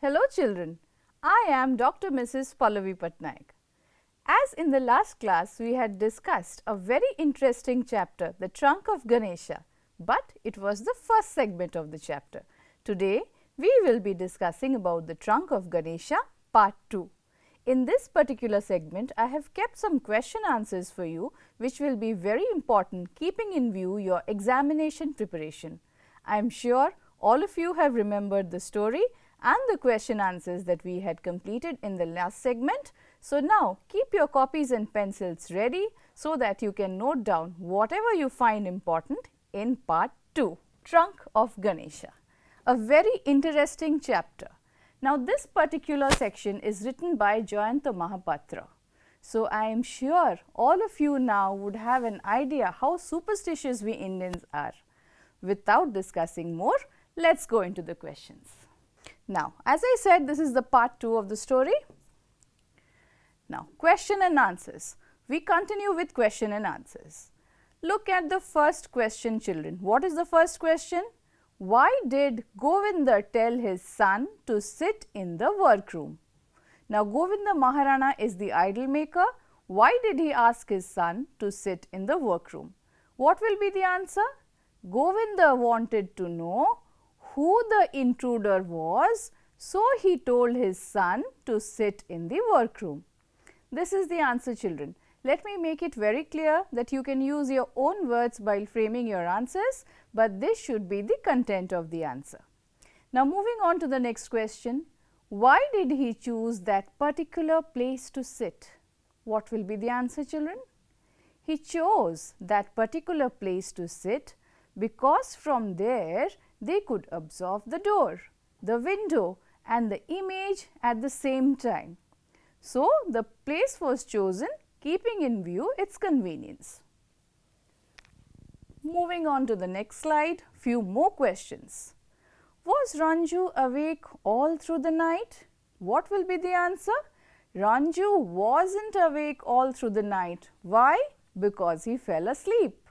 Hello children, I am Dr. Mrs. Pallavi Patnaik. As in the last class we had discussed a very interesting chapter, the trunk of Ganesha, but it was the first segment of the chapter. Today we will be discussing about the trunk of Ganesha part 2. In this particular segment I have kept some question answers for you which will be very important keeping in view your examination preparation. I am sure all of you have remembered the story and the question answers that we had completed in the last segment. So, now keep your copies and pencils ready so that you can note down whatever you find important in part 2, Trunk of Ganesha, a very interesting chapter. Now, this particular section is written by Jayanta Mahapatra. So, I am sure all of you now would have an idea how superstitious we Indians are. Without discussing more, let us go into the questions. Now, as I said, this is the part 2 of the story. Now, question and answers. We continue with question and answers. Look at the first question, children. What is the first question? Why did Govinda tell his son to sit in the workroom? Now, Govinda Maharana is the idol maker. Why did he ask his son to sit in the workroom? What will be the answer? Govinda wanted to know who the intruder was, so he told his son to sit in the workroom. This is the answer, children. Let me make it very clear that you can use your own words while framing your answers, but this should be the content of the answer. Now, moving on to the next question. Why did he choose that particular place to sit? What will be the answer, children? He chose that particular place to sit because from there they could observe the door, the window and the image at the same time. So, the place was chosen keeping in view its convenience. Moving on to the next slide, few more questions. Was Ranju awake all through the night? What will be the answer? Ranju wasn't awake all through the night. Why? Because he fell asleep.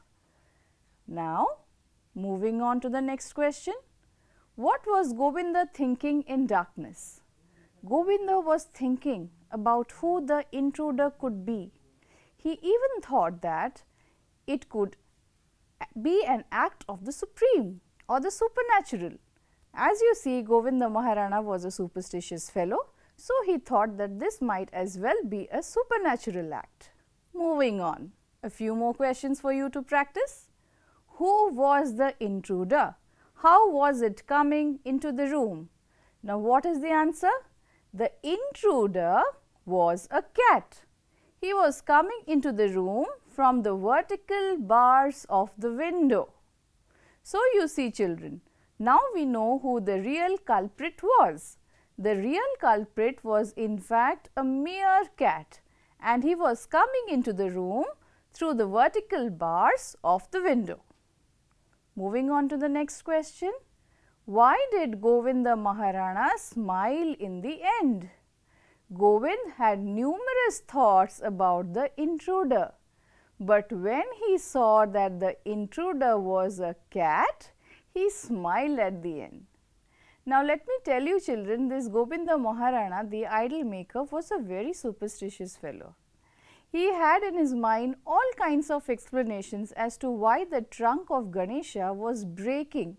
Now, moving on to the next question. What was Govinda thinking in darkness? Govinda was thinking about who the intruder could be. He even thought that it could be an act of the supreme or the supernatural. As you see, Govinda Maharana was a superstitious fellow, so he thought that this might as well be a supernatural act. Moving on, a few more questions for you to practice. Who was the intruder? How was it coming into the room? Now, what is the answer? The intruder was a cat. He was coming into the room from the vertical bars of the window. So, you see children, now we know who the real culprit was. The real culprit was in fact a mere cat and he was coming into the room through the vertical bars of the window. Moving on to the next question. Why did Govinda Maharana smile in the end? Govind had numerous thoughts about the intruder, but when he saw that the intruder was a cat, he smiled at the end. Now, let me tell you children, this Govinda Maharana, the idol maker, was a very superstitious fellow. He had in his mind all kinds of explanations as to why the trunk of Ganesha was breaking,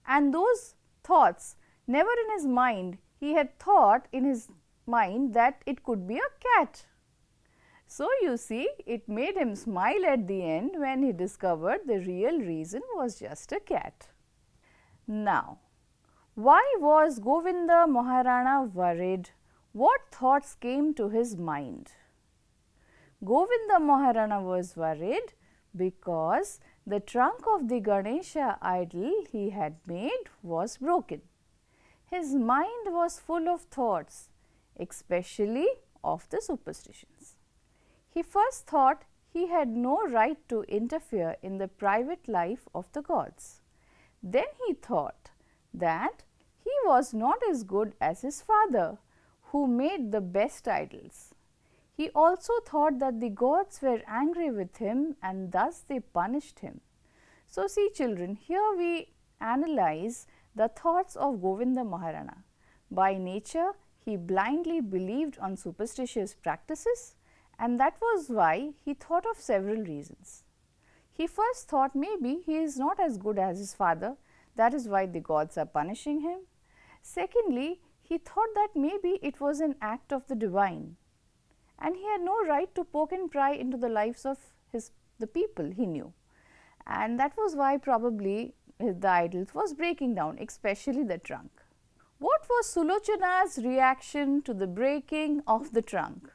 and those thoughts, never in his mind, he had thought in his mind that it could be a cat. So, you see, it made him smile at the end when he discovered the real reason was just a cat. Now, why was Govinda Maharana worried? What thoughts came to his mind? Govinda Maharana was worried because the trunk of the Ganesha idol he had made was broken. His mind was full of thoughts, especially of the superstitions. He first thought he had no right to interfere in the private life of the gods. Then he thought that he was not as good as his father, who made the best idols. He also thought that the gods were angry with him and thus they punished him. So, see children, here we analyze the thoughts of Govinda Maharana. By nature, he blindly believed on superstitious practices, and that was why he thought of several reasons. He first thought maybe he is not as good as his father, that is why the gods are punishing him. Secondly, he thought that maybe it was an act of the divine, and he had no right to poke and pry into the lives of the people he knew, and that was why probably the idols was breaking down, especially the trunk. What was Sulochana's reaction to the breaking of the trunk?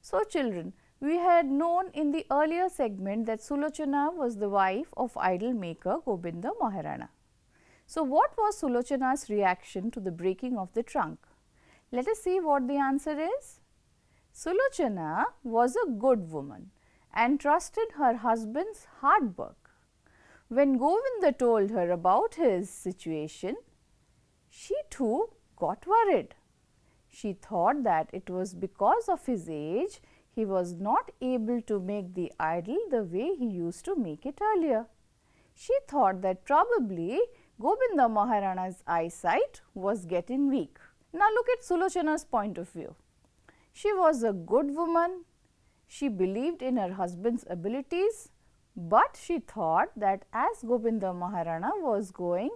So children, we had known in the earlier segment that Sulochana was the wife of idol maker Gobinda Maharana. So what was Sulochana's reaction to the breaking of the trunk? Let us see what the answer is. Sulochana was a good woman and trusted her husband's hard work. When Govinda told her about his situation, she too got worried. She thought that it was because of his age he was not able to make the idol the way he used to make it earlier. She thought that probably Gobinda Maharana's eyesight was getting weak. Now look at Sulochana's point of view. She was a good woman. She believed in her husband's abilities, but she thought that as Gobinda Maharana was going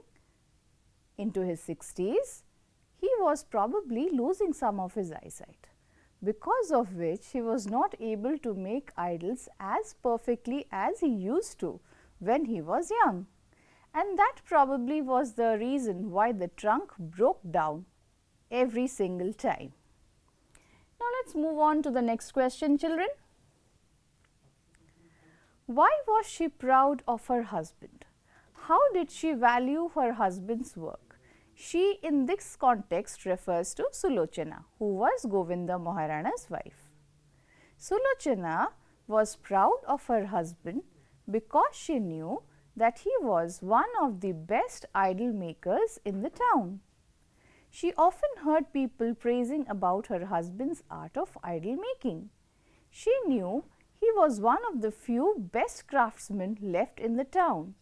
into his 60s, he was probably losing some of his eyesight, because of which he was not able to make idols as perfectly as he used to when he was young. And that probably was the reason why the trunk broke down every single time. Now, let us move on to the next question, children. Why was she proud of her husband? How did she value her husband's work? She in this context refers to Sulochana, who was Govinda Maharana's wife. Sulochana was proud of her husband because she knew that he was one of the best idol makers in the town. She often heard people praising about her husband's art of idol making. She knew he was one of the few best craftsmen left in the town.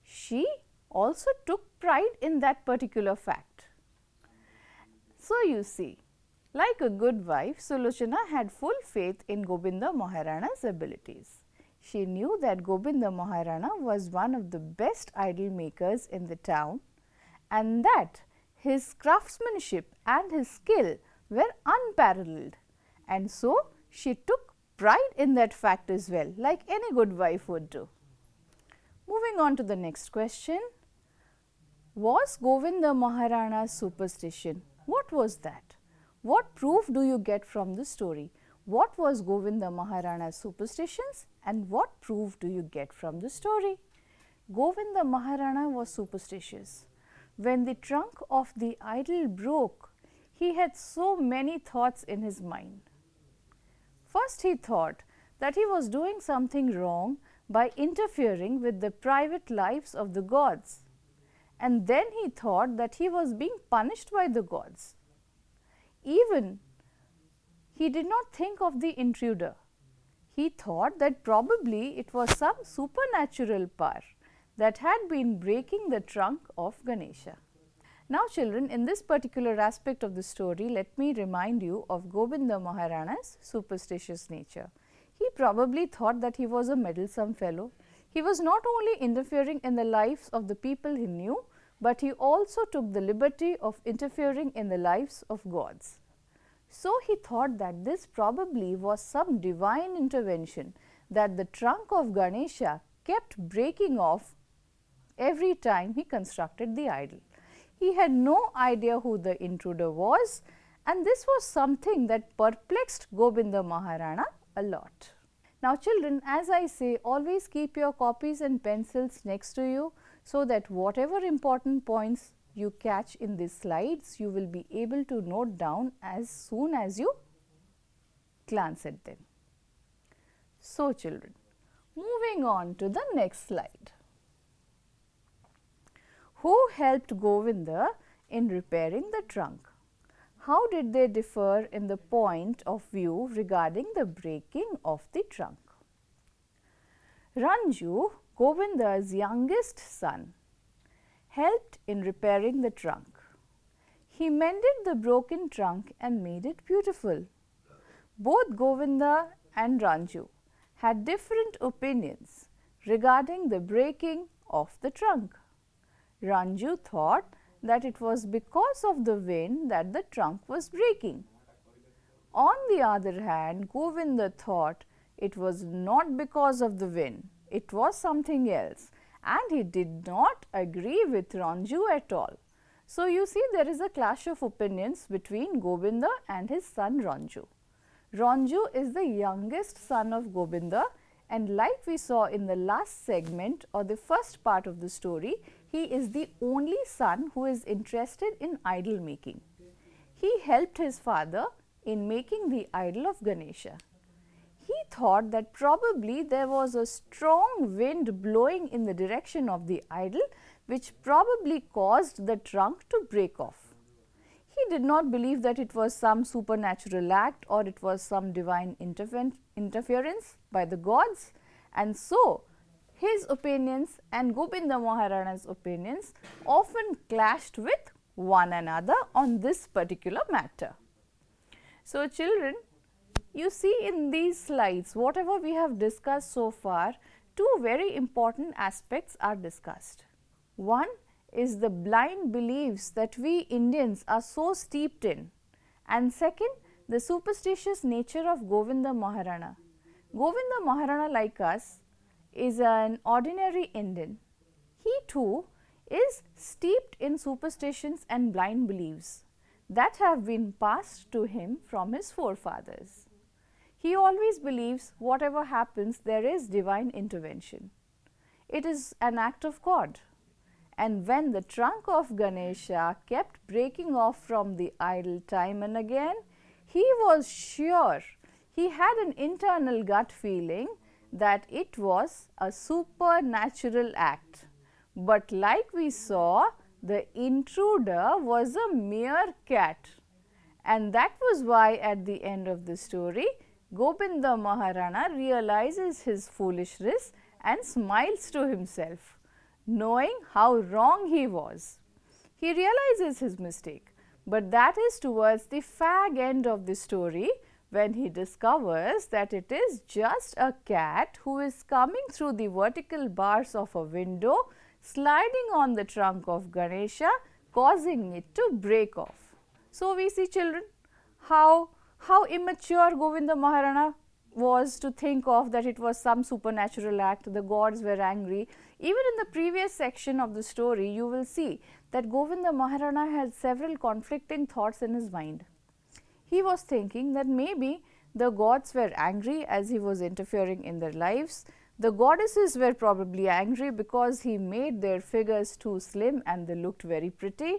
She also took pride in that particular fact. So you see, like a good wife, Sulochana had full faith in Gobinda Maharana's abilities. She knew that Gobinda Maharana was one of the best idol makers in the town, and that his craftsmanship and his skill were unparalleled, and so she took pride in that fact as well, like any good wife would do. Moving on to the next question. Was Govinda Maharana's superstition? What was that? What proof do you get from the story? What was Govinda Maharana's superstitions and what proof do you get from the story? Govinda Maharana was superstitious. When the trunk of the idol broke, he had so many thoughts in his mind. First, he thought that he was doing something wrong by interfering with the private lives of the gods, and then he thought that he was being punished by the gods. Even he did not think of the intruder. He thought that probably it was some supernatural power that had been breaking the trunk of Ganesha. Now children, in this particular aspect of the story, let me remind you of Gobinda Maharana's superstitious nature. He probably thought that he was a meddlesome fellow. He was not only interfering in the lives of the people he knew, but he also took the liberty of interfering in the lives of gods. So he thought that this probably was some divine intervention, that the trunk of Ganesha kept breaking off every time he constructed the idol. He had no idea who the intruder was, and this was something that perplexed Gobinda Maharana a lot. Now children, as I say, always keep your copies and pencils next to you, so that whatever important points you catch in these slides, you will be able to note down as soon as you glance at them. So children, moving on to the next slide. Who helped Govinda in repairing the trunk? How did they differ in the point of view regarding the breaking of the trunk? Ranju, Govinda's youngest son, helped in repairing the trunk. He mended the broken trunk and made it beautiful. Both Govinda and Ranju had different opinions regarding the breaking of the trunk. Ranju thought that it was because of the wind that the trunk was breaking. On the other hand, Govinda thought it was not because of the wind, it was something else, and he did not agree with Ranju at all. So, you see, there is a clash of opinions between Govinda and his son Ranju. Ranju is the youngest son of Govinda, and like we saw in the last segment or the first part of the story, he is the only son who is interested in idol making. He helped his father in making the idol of Ganesha. He thought that probably there was a strong wind blowing in the direction of the idol, which probably caused the trunk to break off. He did not believe that it was some supernatural act or it was some divine interference by the gods, and so his opinions and Govinda Maharana's opinions often clashed with one another on this particular matter. So, children, you see in these slides, whatever we have discussed so far, two very important aspects are discussed. One is the blind beliefs that we Indians are so steeped in, and second, the superstitious nature of Govinda Maharana. Govinda Maharana, like us, is an ordinary Indian. He too is steeped in superstitions and blind beliefs that have been passed to him from his forefathers. He always believes whatever happens, there is divine intervention. It is an act of God. And when the trunk of Ganesha kept breaking off from the idol time and again, he was sure, he had an internal gut feeling that it was a supernatural act. But like we saw, the intruder was a mere cat. And that was why at the end of the story, Govinda Maharana realizes his foolishness and smiles to himself, knowing how wrong he was. He realizes his mistake, but that is towards the fag end of the story, when he discovers that it is just a cat who is coming through the vertical bars of a window, sliding on the trunk of Ganesha, causing it to break off. So, we see, children, how immature Govinda Maharana was to think of that it was some supernatural act, the gods were angry. Even in the previous section of the story, you will see that Govinda Maharana had several conflicting thoughts in his mind. He was thinking that maybe the gods were angry as he was interfering in their lives. The goddesses were probably angry because he made their figures too slim and they looked very pretty.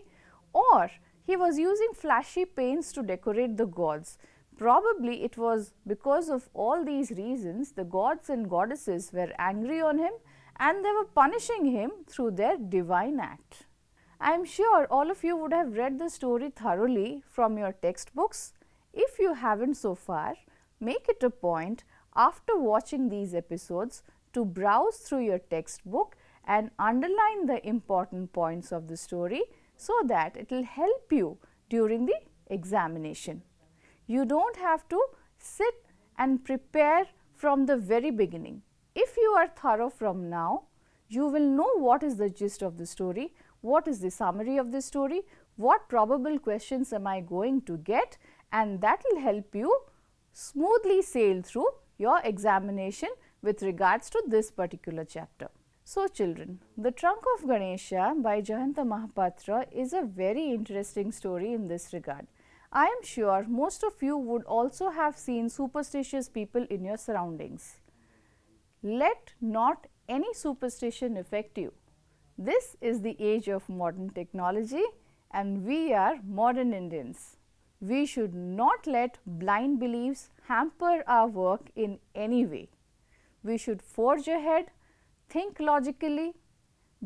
Or he was using flashy paints to decorate the gods. Probably it was because of all these reasons the gods and goddesses were angry on him and they were punishing him through their divine act. I am sure all of you would have read the story thoroughly from your textbooks. If you haven't so far, make it a point after watching these episodes to browse through your textbook and underline the important points of the story so that it will help you during the examination. You don't have to sit and prepare from the very beginning. If you are thorough from now, you will know what is the gist of the story, what is the summary of the story, what probable questions am I going to get, and that will help you smoothly sail through your examination with regards to this particular chapter. So, children, The Trunk of Ganesha by Jayanta Mahapatra is a very interesting story in this regard. I am sure most of you would also have seen superstitious people in your surroundings. Let not any superstition affect you. This is the age of modern technology and we are modern Indians. We should not let blind beliefs hamper our work in any way. We should forge ahead, think logically,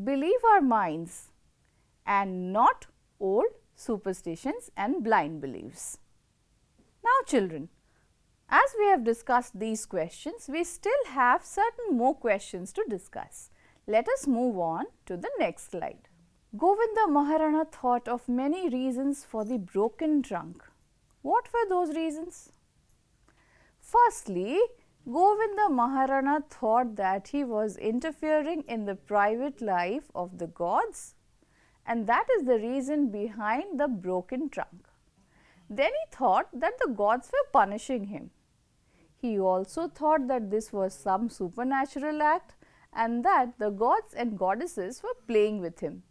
believe our minds, and not old superstitions and blind beliefs. Now, children, as we have discussed these questions, we still have certain more questions to discuss. Let us move on to the next slide. Govinda Maharana thought of many reasons for the broken trunk. What were those reasons? Firstly, Govinda Maharana thought that he was interfering in the private life of the gods, and that is the reason behind the broken trunk. Then he thought that the gods were punishing him. He also thought that this was some supernatural act and that the gods and goddesses were playing with him.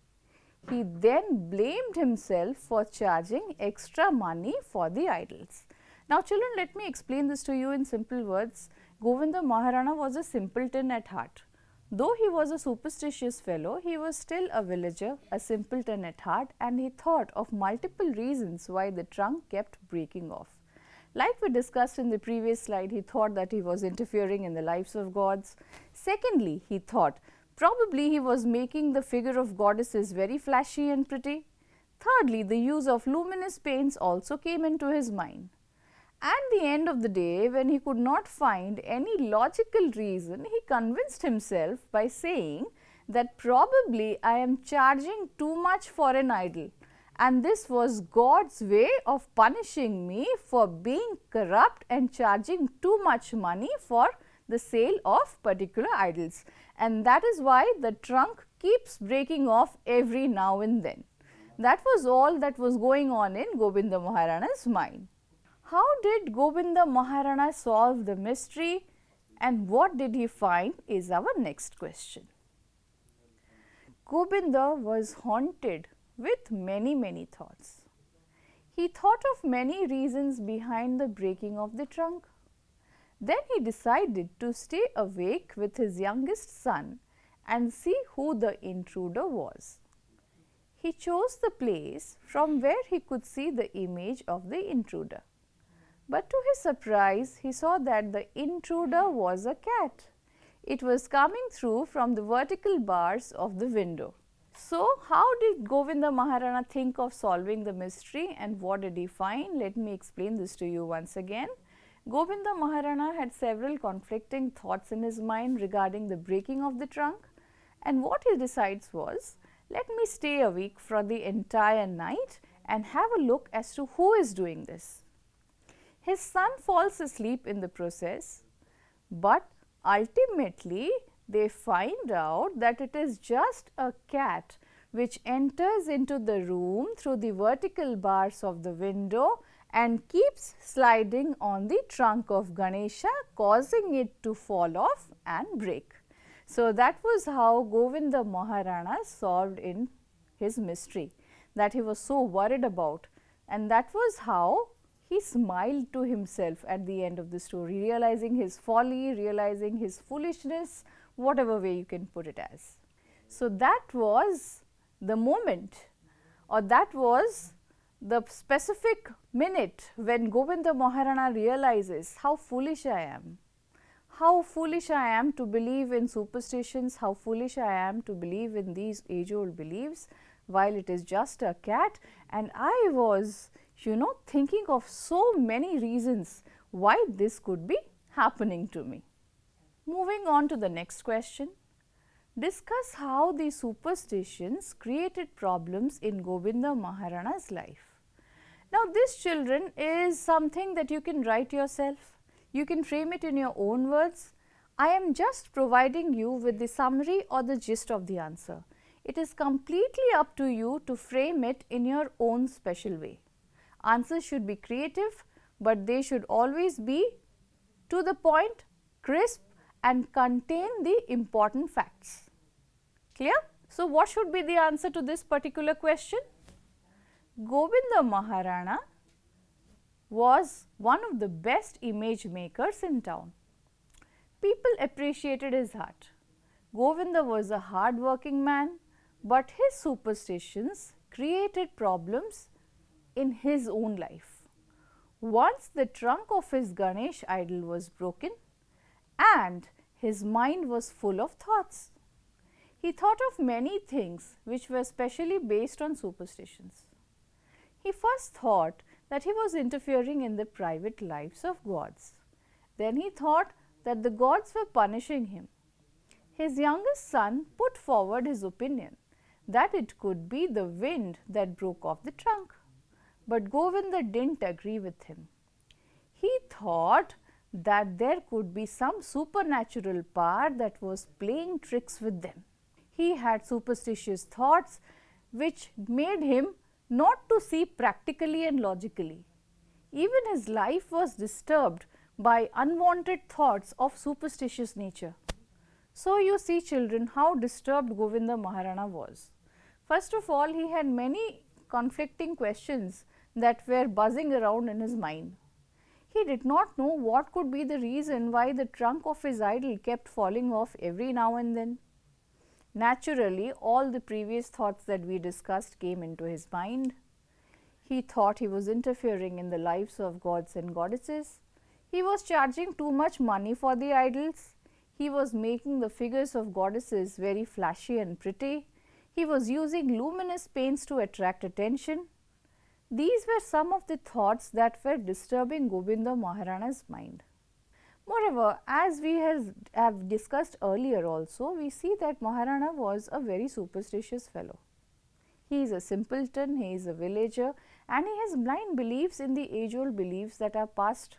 He then blamed himself for charging extra money for the idols. Now children, let me explain this to you in simple words. Govinda Maharana was a simpleton at heart. Though he was a superstitious fellow, he was still a villager, a simpleton at heart, and he thought of multiple reasons why the trunk kept breaking off. Like we discussed in the previous slide, he thought that he was interfering in the lives of gods. Secondly, he thought probably he was making the figure of goddesses very flashy and pretty. Thirdly, the use of luminous paints also came into his mind. At the end of the day, when he could not find any logical reason, he convinced himself by saying that probably I am charging too much for an idol, and this was God's way of punishing me for being corrupt and charging too much money for the sale of particular idols, and that is why the trunk keeps breaking off every now and then. That was all that was going on in Govinda Maharana's mind. How did Govinda Maharana solve the mystery, and what did he find is our next question. Govinda was haunted with many thoughts. He thought of many reasons behind the breaking of the trunk. Then he decided to stay awake with his youngest son and see who the intruder was. He chose the place from where he could see the image of the intruder. But to his surprise, he saw that the intruder was a cat. It was coming through from the vertical bars of the window. So, how did Govinda Maharana think of solving the mystery, and what did he find? Let me explain this to you once again. Govinda Maharana had several conflicting thoughts in his mind regarding the breaking of the trunk, and what he decides was, let me stay awake for the entire night and have a look as to who is doing this. His son falls asleep in the process, but ultimately they find out that it is just a cat which enters into the room through the vertical bars of the window and keeps sliding on the trunk of Ganesha, causing it to fall off and break. So, that was how Govinda Maharana solved in his mystery that he was so worried about, and that was how he smiled to himself at the end of the story, realizing his folly, realizing his foolishness, whatever way you can put it as. So, that was the moment, or that was the specific minute when Govinda Maharana realizes how foolish I am. How foolish I am to believe in superstitions, how foolish I am to believe in these age-old beliefs, while it is just a cat, and I was, thinking of so many reasons why this could be happening to me. Moving on to the next question. Discuss how the superstitions created problems in Govinda Maharana's life. Now, this, children, is something that you can write yourself. You can frame it in your own words. I am just providing you with the summary or the gist of the answer. It is completely up to you to frame it in your own special way. Answers should be creative, but they should always be to the point, crisp, and contain the important facts. Clear? So, what should be the answer to this particular question? Govinda Maharana was one of the best image makers in town. People appreciated his art. Govinda was a hard-working man, but his superstitions created problems in his own life. Once the trunk of his Ganesh idol was broken and his mind was full of thoughts. He thought of many things which were specially based on superstitions. He first thought that he was interfering in the private lives of gods. Then he thought that the gods were punishing him. His youngest son put forward his opinion that it could be the wind that broke off the trunk. But Govinda didn't agree with him. He thought that there could be some supernatural power that was playing tricks with them. He had superstitious thoughts which made him not to see practically and logically. Even his life was disturbed by unwanted thoughts of superstitious nature. So you see, children, how disturbed Govinda Maharana was. First of all, he had many conflicting questions that were buzzing around in his mind. He did not know what could be the reason why the trunk of his idol kept falling off every now and then. Naturally, all the previous thoughts that we discussed came into his mind. He thought he was interfering in the lives of gods and goddesses. He was charging too much money for the idols. He was making the figures of goddesses very flashy and pretty. He was using luminous paints to attract attention. These were some of the thoughts that were disturbing Govinda Maharana's mind. Moreover, as we have discussed earlier also, we see that Maharana was a very superstitious fellow. He is a simpleton, he is a villager, and he has blind beliefs in the age-old beliefs that are passed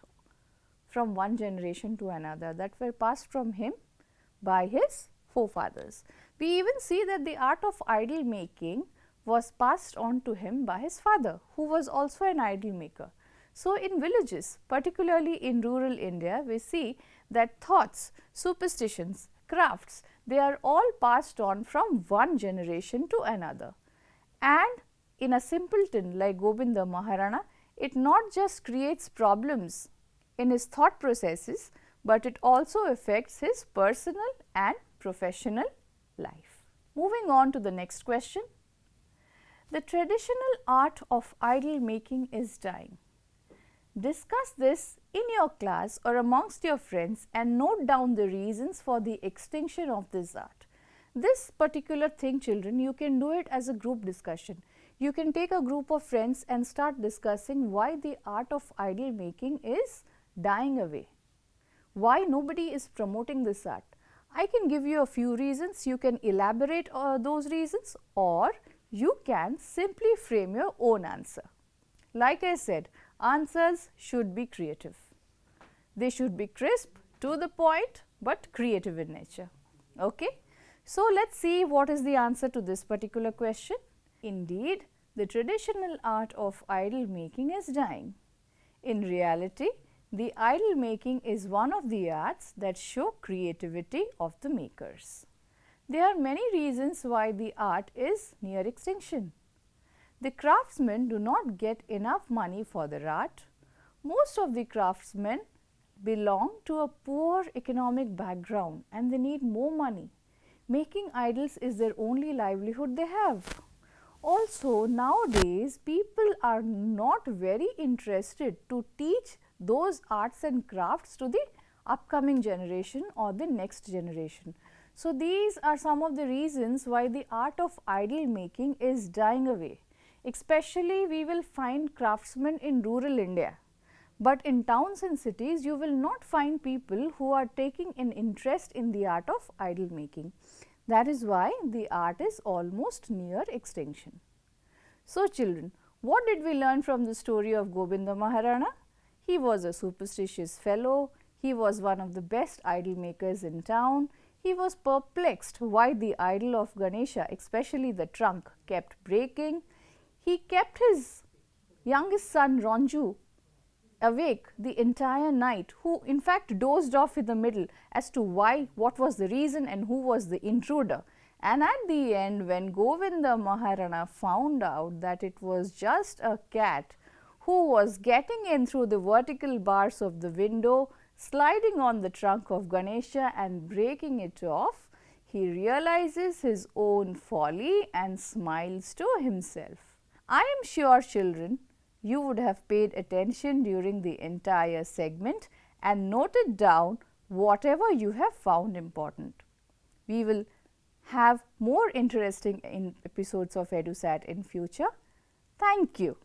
from one generation to another, that were passed from him by his forefathers. We even see that the art of idol making was passed on to him by his father, who was also an idol maker. So, in villages, particularly in rural India, we see that thoughts, superstitions, crafts, they are all passed on from one generation to another. And in a simpleton like Govinda Maharana, it not just creates problems in his thought processes, but it also affects his personal and professional life. Moving on to the next question. The traditional art of idol making is dying. Discuss this in your class or amongst your friends and note down the reasons for the extinction of this art. This particular thing, children, you can do it as a group discussion. You can take a group of friends and start discussing why the art of idol making is dying away. Why nobody is promoting this art? I can give you a few reasons. You can elaborate those reasons, or you can simply frame your own answer. Like I said, answers should be creative. They should be crisp, to the point, but creative in nature. Okay? So, let us see what is the answer to this particular question. Indeed, the traditional art of idol making is dying. In reality, the idol making is one of the arts that show creativity of the makers. There are many reasons why the art is near extinction. The craftsmen do not get enough money for their art. Most of the craftsmen belong to a poor economic background and they need more money. Making idols is their only livelihood they have. Also, nowadays people are not very interested to teach those arts and crafts to the upcoming generation or the next generation. So, these are some of the reasons why the art of idol making is dying away. Especially we will find craftsmen in rural India, but in towns and cities you will not find people who are taking an interest in the art of idol making. That is why the art is almost near extinction. So, children, what did we learn from the story of Govinda Maharana? He was a superstitious fellow. He was one of the best idol makers in town. He was perplexed why the idol of Ganesha, especially the trunk, kept breaking. He kept his youngest son Ranju awake the entire night, who in fact dozed off in the middle as to why, what was the reason and who was the intruder. And at the end, when Govinda Maharana found out that it was just a cat who was getting in through the vertical bars of the window, sliding on the trunk of Ganesha and breaking it off, he realizes his own folly and smiles to himself. I am sure, children, you would have paid attention during the entire segment and noted down whatever you have found important. We will have more interesting episodes of EduSat in future. Thank you.